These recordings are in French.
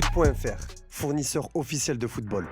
Foot.fr, fournisseur officiel de football.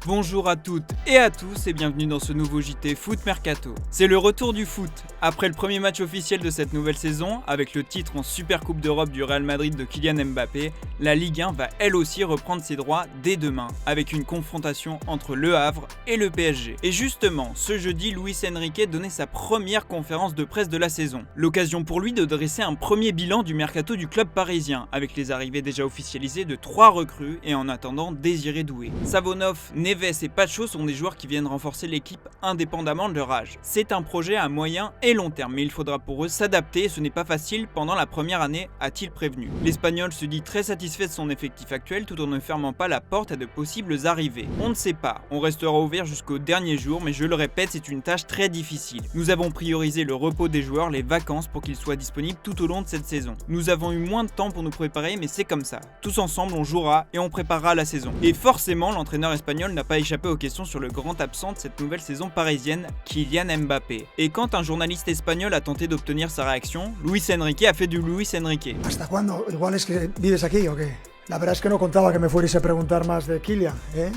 Bonjour à toutes et à tous et bienvenue dans ce nouveau JT Foot Mercato. C'est le retour du foot. Après le premier match officiel de cette nouvelle saison, avec le titre en Super Coupe d'Europe du Real Madrid de Kylian Mbappé, la Ligue 1 va elle aussi reprendre ses droits dès demain, avec une confrontation entre Le Havre et le PSG. Et justement, ce jeudi, Luis Enrique donnait sa première conférence de presse de la saison. L'occasion pour lui de dresser un premier bilan du mercato du club parisien, avec les arrivées déjà officialisées de 3 recrues et en attendant Désiré Doué. Savonov, Neves et Pacho sont des joueurs qui viennent renforcer l'équipe indépendamment de leur âge. C'est un projet à moyen et long terme, mais il faudra pour eux s'adapter et ce n'est pas facile pendant la première année, a-t-il prévenu. L'Espagnol se dit très satisfait de son effectif actuel tout en ne fermant pas la porte à de possibles arrivées. On ne sait pas, on restera ouvert jusqu'au dernier jour, mais je le répète, c'est une tâche très difficile. Nous avons priorisé le repos des joueurs, les vacances pour qu'ils soient disponibles tout au long de cette saison. Nous avons eu moins de temps pour nous préparer, mais c'est comme ça. Tous ensemble, on jouera et on préparera la saison. Et forcément, l'entraîneur espagnol n'a pas échappé aux questions sur le grand absent de cette nouvelle saison parisienne, Kylian Mbappé. Et quand un journaliste espagnol a tenté d'obtenir sa réaction, Luis Enrique a fait du Luis Enrique. ¿Hasta cuándo? Igual es que vives aquí o qué. La verdad es que no contaba que me fuerais a preguntar más de Kylian, ¿eh?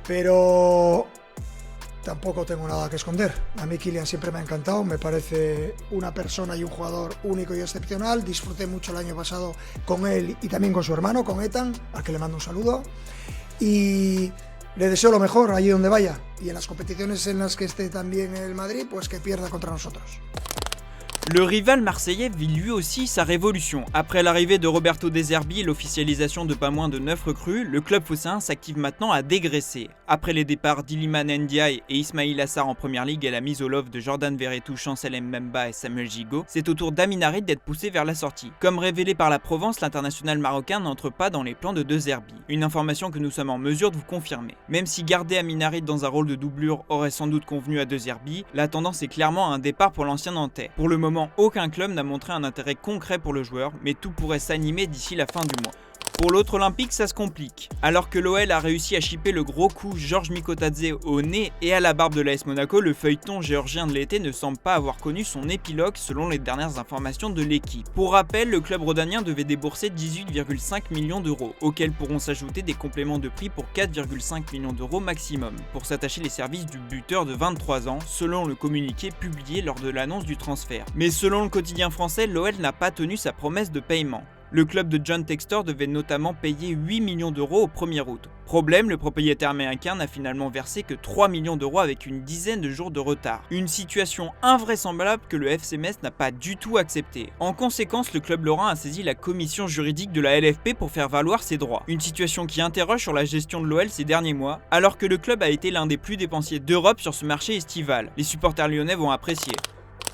Pero tampoco tengo nada que esconder. A mí Kylian siempre me ha encantado, me parece una persona y un jugador único y excepcional. Disfruté mucho el año pasado con él y también con su hermano, con Ethan, al que le mando un saludo. Y le deseo lo mejor allí donde vaya. Y en las competiciones en las que esté también el Madrid, pues que pierda contra nosotros. Le rival marseillais vit lui aussi sa révolution. Après l'arrivée de Roberto De Zerbi et l'officialisation de pas moins de 9 recrues, le club phocéen s'active maintenant à dégraisser. Après les départs d'Iliman Ndiaye et Ismail Assar en première ligue et la mise au love de Jordan Verretou, Chancel Mbemba et Samuel Gigot, c'est au tour d'Amin Harit d'être poussé vers la sortie. Comme révélé par la Provence, l'international marocain n'entre pas dans les plans de De Zerbi. Une information que nous sommes en mesure de vous confirmer. Même si garder Amin Harit dans un rôle de doublure aurait sans doute convenu à De Zerbi, la tendance est clairement à un départ pour l'ancien Nantais. Pour le moment, aucun club n'a montré un intérêt concret pour le joueur, mais tout pourrait s'animer d'ici la fin du mois. Pour l'autre Olympique, ça se complique. Alors que l'OL a réussi à chipper le gros coup Georges Mikotadze au nez et à la barbe de l'AS Monaco, le feuilleton géorgien de l'été ne semble pas avoir connu son épilogue selon les dernières informations de l'équipe. Pour rappel, le club rhodanien devait débourser 18,5 millions d'euros, auxquels pourront s'ajouter des compléments de prix pour 4,5 millions d'euros maximum, pour s'attacher les services du buteur de 23 ans, selon le communiqué publié lors de l'annonce du transfert. Mais selon le quotidien français, l'OL n'a pas tenu sa promesse de paiement. Le club de John Textor devait notamment payer 8 millions d'euros au 1er août. Problème, le propriétaire américain n'a finalement versé que 3 millions d'euros avec une dizaine de jours de retard. Une situation invraisemblable que le FC Metz n'a pas du tout acceptée. En conséquence, le club lorrain a saisi la commission juridique de la LFP pour faire valoir ses droits. Une situation qui interroge sur la gestion de l'OL ces derniers mois, alors que le club a été l'un des plus dépensiers d'Europe sur ce marché estival. Les supporters lyonnais vont apprécier.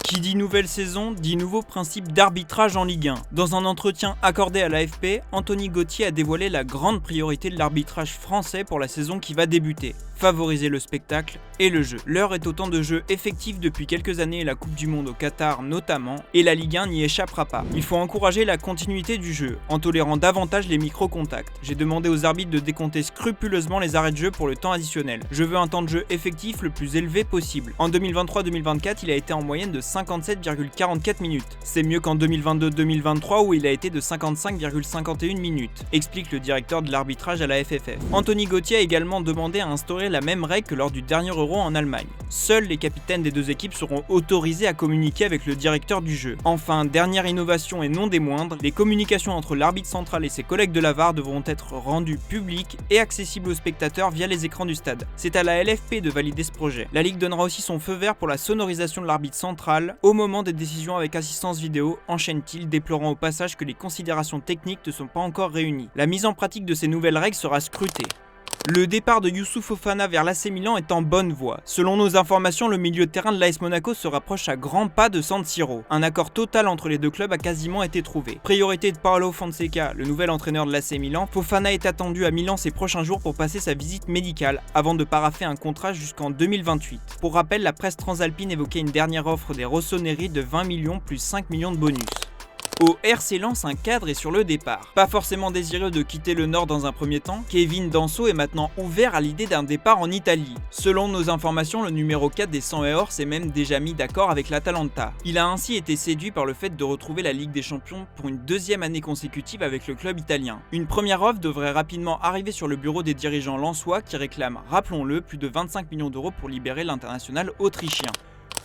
Qui dit nouvelle saison, dit nouveau principe d'arbitrage en Ligue 1. Dans un entretien accordé à l'AFP, Anthony Gauthier a dévoilé la grande priorité de l'arbitrage français pour la saison qui va débuter. Favoriser le spectacle et le jeu. L'heure est au temps de jeu effectif depuis quelques années et la Coupe du Monde au Qatar notamment, et la Ligue 1 n'y échappera pas. Il faut encourager la continuité du jeu, en tolérant davantage les micro-contacts. J'ai demandé aux arbitres de décompter scrupuleusement les arrêts de jeu pour le temps additionnel. Je veux un temps de jeu effectif le plus élevé possible. En 2023-2024, il a été en moyenne de 57,44 minutes. C'est mieux qu'en 2022-2023 où il a été de 55,51 minutes, explique le directeur de l'arbitrage à la FFF. Anthony Gauthier a également demandé à instaurer la même règle que lors du dernier Euro en Allemagne. Seuls les capitaines des deux équipes seront autorisés à communiquer avec le directeur du jeu. Enfin, dernière innovation et non des moindres, les communications entre l'arbitre central et ses collègues de la VAR devront être rendues publiques et accessibles aux spectateurs via les écrans du stade. C'est à la LFP de valider ce projet. La Ligue donnera aussi son feu vert pour la sonorisation de l'arbitre central au moment des décisions avec assistance vidéo, enchaîne-t-il, déplorant au passage que les considérations techniques ne sont pas encore réunies. La mise en pratique de ces nouvelles règles sera scrutée. Le départ de Youssouf Fofana vers l'AC Milan est en bonne voie. Selon nos informations, le milieu de terrain de l'AS Monaco se rapproche à grands pas de San Siro. Un accord total entre les deux clubs a quasiment été trouvé. Priorité de Paolo Fonseca, le nouvel entraîneur de l'AC Milan, Fofana est attendu à Milan ces prochains jours pour passer sa visite médicale, avant de paraffer un contrat jusqu'en 2028. Pour rappel, la presse transalpine évoquait une dernière offre des Rossoneri de 20 millions plus 5 millions de bonus. Au RC Lens, un cadre est sur le départ. Pas forcément désireux de quitter le Nord dans un premier temps, Kevin Danso est maintenant ouvert à l'idée d'un départ en Italie. Selon nos informations, le numéro 4 des 100 et or s'est même déjà mis d'accord avec l'Atalanta. Il a ainsi été séduit par le fait de retrouver la Ligue des Champions pour une deuxième année consécutive avec le club italien. Une première offre devrait rapidement arriver sur le bureau des dirigeants lensois qui réclament, rappelons-le, plus de 25 millions d'euros pour libérer l'international autrichien.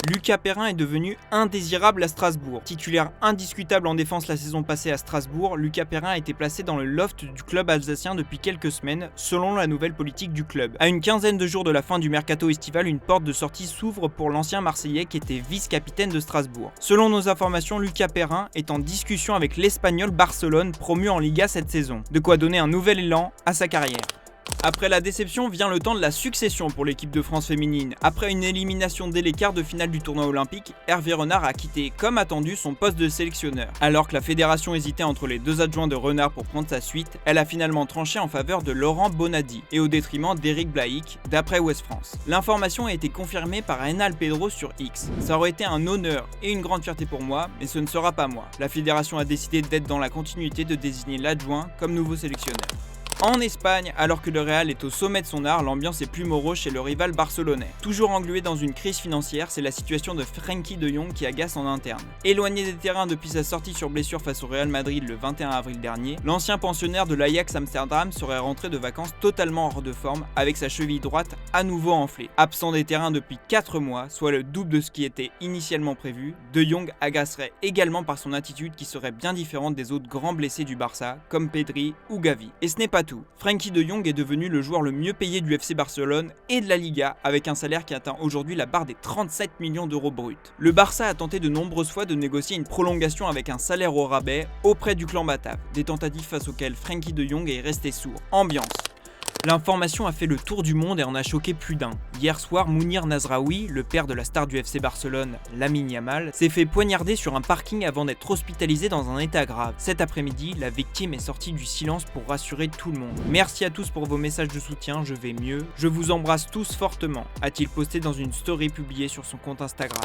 Lucas Perrin est devenu indésirable à Strasbourg. Titulaire indiscutable en défense la saison passée à Strasbourg, Lucas Perrin a été placé dans le loft du club alsacien depuis quelques semaines, selon la nouvelle politique du club. À une quinzaine de jours de la fin du mercato estival, une porte de sortie s'ouvre pour l'ancien Marseillais qui était vice-capitaine de Strasbourg. Selon nos informations, Lucas Perrin est en discussion avec l'Espagnol Barcelone, promu en Liga cette saison. De quoi donner un nouvel élan à sa carrière. Après la déception vient le temps de la succession pour l'équipe de France féminine. Après une élimination dès les quarts de finale du tournoi olympique, Hervé Renard a quitté comme attendu son poste de sélectionneur. Alors que la fédération hésitait entre les deux adjoints de Renard pour prendre sa suite, elle a finalement tranché en faveur de Laurent Bonadi et au détriment d'Éric Blaïc, d'après Ouest France. L'information a été confirmée par Enal Pedro sur X. Ça aurait été un honneur et une grande fierté pour moi, mais ce ne sera pas moi. La fédération a décidé d'être dans la continuité de désigner l'adjoint comme nouveau sélectionneur. En Espagne, alors que le Real est au sommet de son art, l'ambiance est plus morose chez le rival barcelonais. Toujours englué dans une crise financière, c'est la situation de Frenkie de Jong qui agace en interne. Éloigné des terrains depuis sa sortie sur blessure face au Real Madrid le 21 avril dernier, l'ancien pensionnaire de l'Ajax Amsterdam serait rentré de vacances totalement hors de forme, avec sa cheville droite à nouveau enflée. Absent des terrains depuis 4 mois, soit le double de ce qui était initialement prévu, de Jong agacerait également par son attitude qui serait bien différente des autres grands blessés du Barça, comme Pedri ou Gavi. Et ce n'est pas tout. Frenkie de Jong est devenu le joueur le mieux payé du FC Barcelone et de la Liga, avec un salaire qui atteint aujourd'hui la barre des 37 millions d'euros bruts. Le Barça a tenté de nombreuses fois de négocier une prolongation avec un salaire au rabais auprès du clan Batave, des tentatives face auxquelles Frenkie de Jong est resté sourd. Ambiance. L'information a fait le tour du monde et en a choqué plus d'un. Hier soir, Mounir Nazraoui, le père de la star du FC Barcelone, Lamine Yamal, s'est fait poignarder sur un parking avant d'être hospitalisé dans un état grave. Cet après-midi, la victime est sortie du silence pour rassurer tout le monde. Merci à tous pour vos messages de soutien, je vais mieux. Je vous embrasse tous fortement, a-t-il posté dans une story publiée sur son compte Instagram.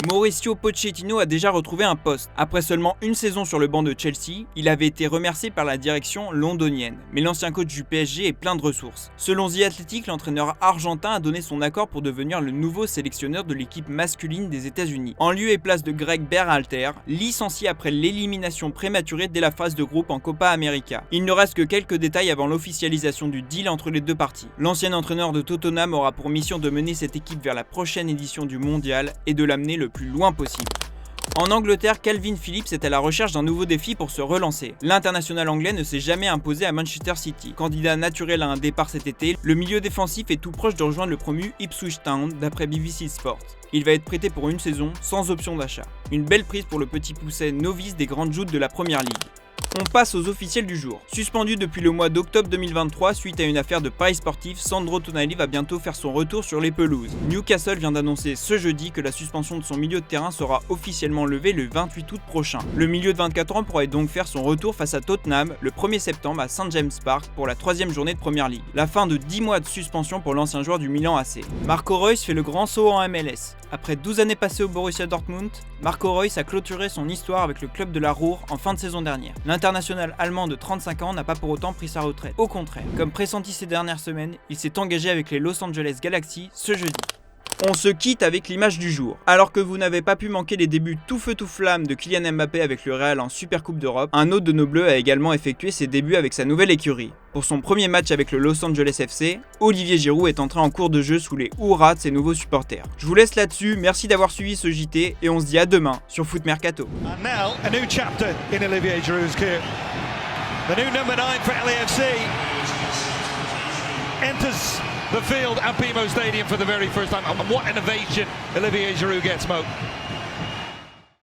Mauricio Pochettino a déjà retrouvé un poste. Après seulement une saison sur le banc de Chelsea, il avait été remercié par la direction londonienne. Mais l'ancien coach du PSG est plein de ressources. Selon The Athletic, l'entraîneur argentin a donné son accord pour devenir le nouveau sélectionneur de l'équipe masculine des États-Unis. En lieu et place de Greg Berhalter, licencié après l'élimination prématurée dès la phase de groupe en Copa América. Il ne reste que quelques détails avant l'officialisation du deal entre les deux parties. L'ancien entraîneur de Tottenham aura pour mission de mener cette équipe vers la prochaine édition du mondial et de l'amener le plus loin possible. En Angleterre, Calvin Phillips est à la recherche d'un nouveau défi pour se relancer. L'international anglais ne s'est jamais imposé à Manchester City. Candidat naturel à un départ cet été, le milieu défensif est tout proche de rejoindre le promu Ipswich Town d'après BBC Sport. Il va être prêté pour une saison, sans option d'achat. Une belle prise pour le petit pousset novice des grandes joutes de la Première Ligue. On passe aux officiels du jour. Suspendu depuis le mois d'octobre 2023 suite à une affaire de paris sportif, Sandro Tonali va bientôt faire son retour sur les pelouses. Newcastle vient d'annoncer ce jeudi que la suspension de son milieu de terrain sera officiellement levée le 28 août prochain. Le milieu de 24 ans pourrait donc faire son retour face à Tottenham le 1er septembre à St James Park pour la 3e journée de Première Ligue. La fin de 10 mois de suspension pour l'ancien joueur du Milan AC. Marco Reus fait le grand saut en MLS. Après 12 années passées au Borussia Dortmund, Marco Reus a clôturé son histoire avec le club de la Ruhr en fin de saison dernière. L'international allemand de 35 ans n'a pas pour autant pris sa retraite. Au contraire, comme pressenti ces dernières semaines, il s'est engagé avec les Los Angeles Galaxy ce jeudi. On se quitte avec l'image du jour. Alors que vous n'avez pas pu manquer les débuts tout feu tout flamme de Kylian Mbappé avec le Real en Supercoupe d'Europe, un autre de nos Bleus a également effectué ses débuts avec sa nouvelle écurie. Pour son premier match avec le Los Angeles FC, Olivier Giroud est entré en cours de jeu sous les hurrahs de ses nouveaux supporters. Je vous laisse là-dessus, merci d'avoir suivi ce JT et on se dit à demain sur Foot Mercato. And now a new chapter in Olivier Giroud's career. The new number 9 for LAFC enters the field at BMO Stadium for the very first time. And what innovation Olivier Giroud gets, Mo.